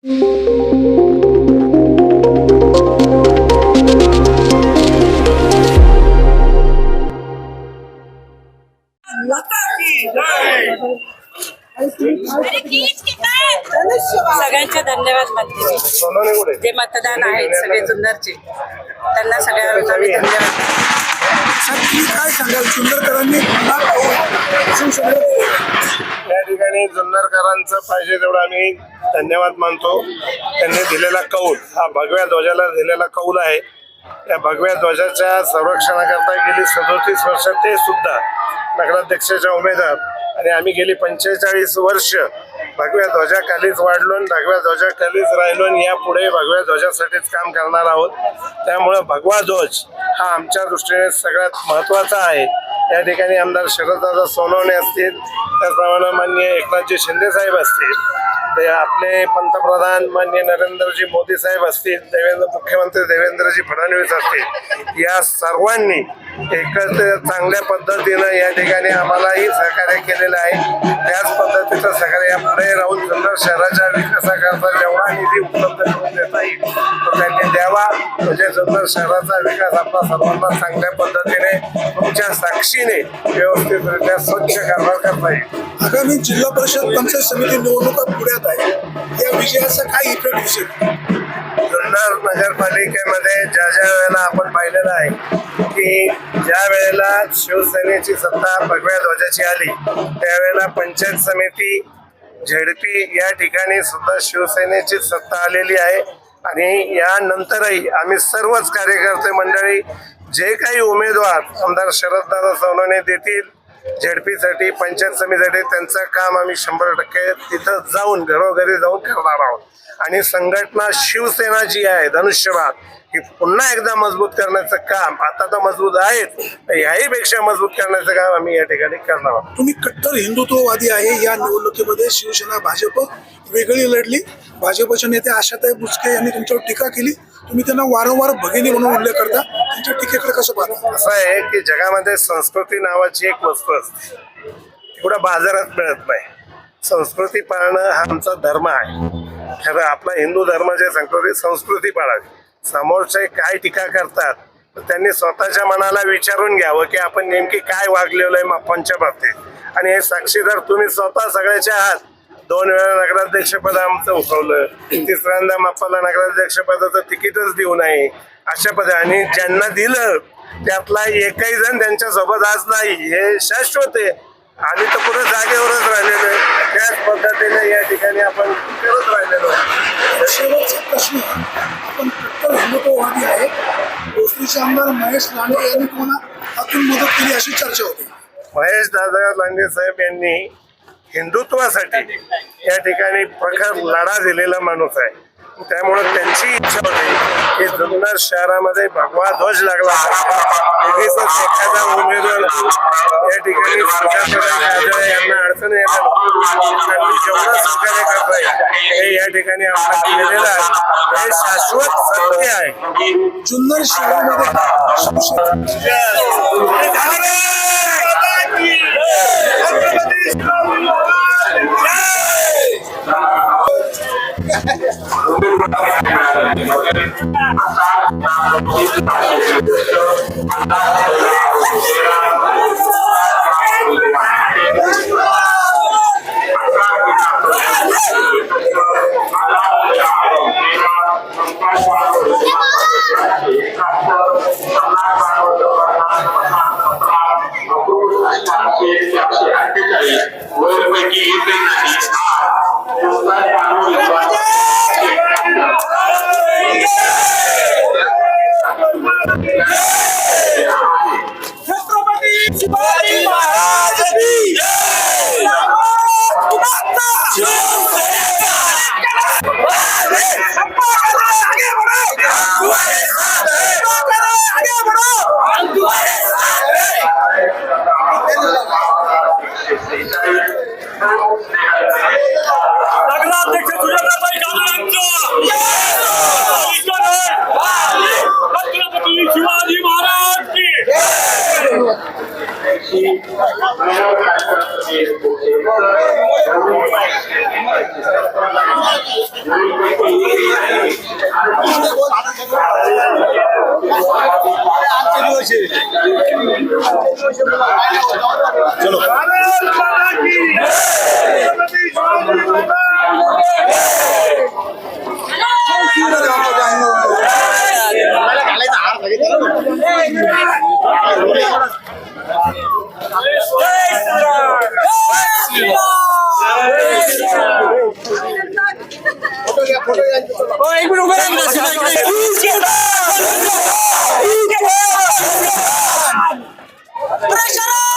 सगळ्यांचे धन्यवाद मानते मी. जे मतदान आहेत सगळे जुन्नरचे, त्यांना सगळ्यांना मी धन्यवाद. काय सांगाल जुन्नरकरांनी या ठिकाणी जुन्नरकरांचं पाहिजे तेवढं आम्ही धन्यवाद मानतो. त्यांनी दिलेला कौल हा भगव्या ध्वजाला दिलेला कौल आहे. त्या भगव्या ध्वजाच्या संरक्षणाकरता गेली 37 वर्ष ते सुद्धा नगराध्यक्षाच्या उमेदवार आणि आम्ही गेली 45 वर्ष भगव्या ध्वजाखालीच वाढलो, भगव्या ध्वजाखालीच राहिलो आणि यापुढे भगव्या ध्वजासाठीच काम करणार आहोत. त्यामुळं भगवा ध्वज हा आमच्या दृष्टीने सगळ्यात महत्त्वाचा आहे. या ठिकाणी आमदार शरददादा सोनवणे असतील, त्याचप्रमाणे माननीय एकनाथजी शिंदे साहेब असतील, ते आपले पंतप्रधान माननीय नरेंद्रजी मोदी साहेब असतील, मुख्यमंत्री देवेंद्रजी फडणवीस असतील, या सर्वांनी एकत्र चांगल्या पद्धतीनं या ठिकाणी आम्हालाही सहकार्य केलेलं आहे. त्याच पद्धतीचं सहकार्य या पुढे राहून जुन्नर शहराच्या विकासाकरता जेवढा निधी उपलब्ध करून देता येईल तो त्यांनी द्यावा. म्हणजे जुन्नर शहराचा विकास आपला सर्वांना चांगल्या पद्धतीने तुमच्या साक्षीने व्यवस्थितरित्या स्वच्छ करता येईल. आगामी जिल्हा परिषद पंचायत समिती निवडणुका पुढ्यात आहे, या विजयाचा काय इफेक्ट दिसेल? जुन्नर नगरपालिकेमध्ये ज्या वेळेला आपण पाहिलेलं आहे की ज्या वेळेला शिवसेनेची सत्ता भगव्या ध्वजाची आली त्यावेळेला पंचायत समिती झेडपी या ठिकाणी सुद्धा शिवसेनेची सत्ता आलेली आहे. आणि यानंतरही आम्ही सर्वच कार्यकर्ते मंडळी जे काही उमेदवार आमदार शरददादा सोनवणे देतील झेडपीसाठी पंचायत समितीसाठी त्यांचं काम आम्ही 100% तिथं जाऊन घरोघरी जाऊन करणार आहोत. आणि संघटना शिवसेना जी आहे धनुष्यबाण ही पुन्हा एकदा मजबूत करण्याचं काम आता तर मजबूत आहेत, याही पेक्षा मजबूत करण्याचं काम आम्ही या ठिकाणी करणार आहोत. तुम्ही कट्टर हिंदुत्ववादी आहे. या निवडणुकीमध्ये शिवसेना भाजप वेगळी लढली. भाजपचे नेते आशाताई बुचके यांनी तुमच्यावर टीका केली. तुम्ही त्यांना वारंवार भगिनी म्हणून उल्लेख करता. त्यांच्या टीकेकडे कसं पाहता? असं आहे की जगामध्ये संस्कृती नावाची एक वस्तू असते, एवढा बाजारात मिळत नाही. संस्कृती पाळणं हा आमचा धर्म आहे. खरं आपला हिंदू धर्म जे सांगतो संस्कृती पाळावी. समोरचे काय टीका करतात त्यांनी स्वतःच्या मनाला विचारून घ्यावं की आपण नेमकी काय वागलेलो आहे माप्पांच्या बाबतीत. आणि हे साक्षीदार तुम्ही स्वतः सगळ्याचे आहात. 2 वेळा नगराध्यक्षपद आमचं उठवलं, 3ऱ्यांदा माप्पाला नगराध्यक्षपदाचं तिकीटच देऊ नये अशा पद्धतीने. आणि ज्यांना दिलं त्यातला एकही जण त्यांच्यासोबत आज नाही, हे शाश्वत आहे. आम्ही तर पुढे जागेवरच राहिलेलो आहे. त्याच पद्धतीने या ठिकाणी आपण करत राहिलेलो आहे. शेवटचा प्रश्न, आपण कट्टर हिंदुत्ववादी आहे. भोसरीचे आमदार महेश लांडे यांनी तुम्हाला आतून मदत केली अशी चर्चा होती. महेश दादा लांडे साहेब यांनी हिंदुत्वासाठी या ठिकाणी प्रखर लढा दिलेला माणूस आहे. त्यामुळे त्यांची इच्छा होती की जुन्नर शहरामध्ये भगवा ध्वज लागला. एखादा उमेदवार या ठिकाणी यांना अडचण येतात त्यांनी जेवढं सहकार्य करता येईल हे या ठिकाणी आपण केलेलं आहे. हे शाश्वत सत्य आहे. जुन्नर शहरामध्ये छत्रपती शिवाजी महाराज की जय. प्रशांत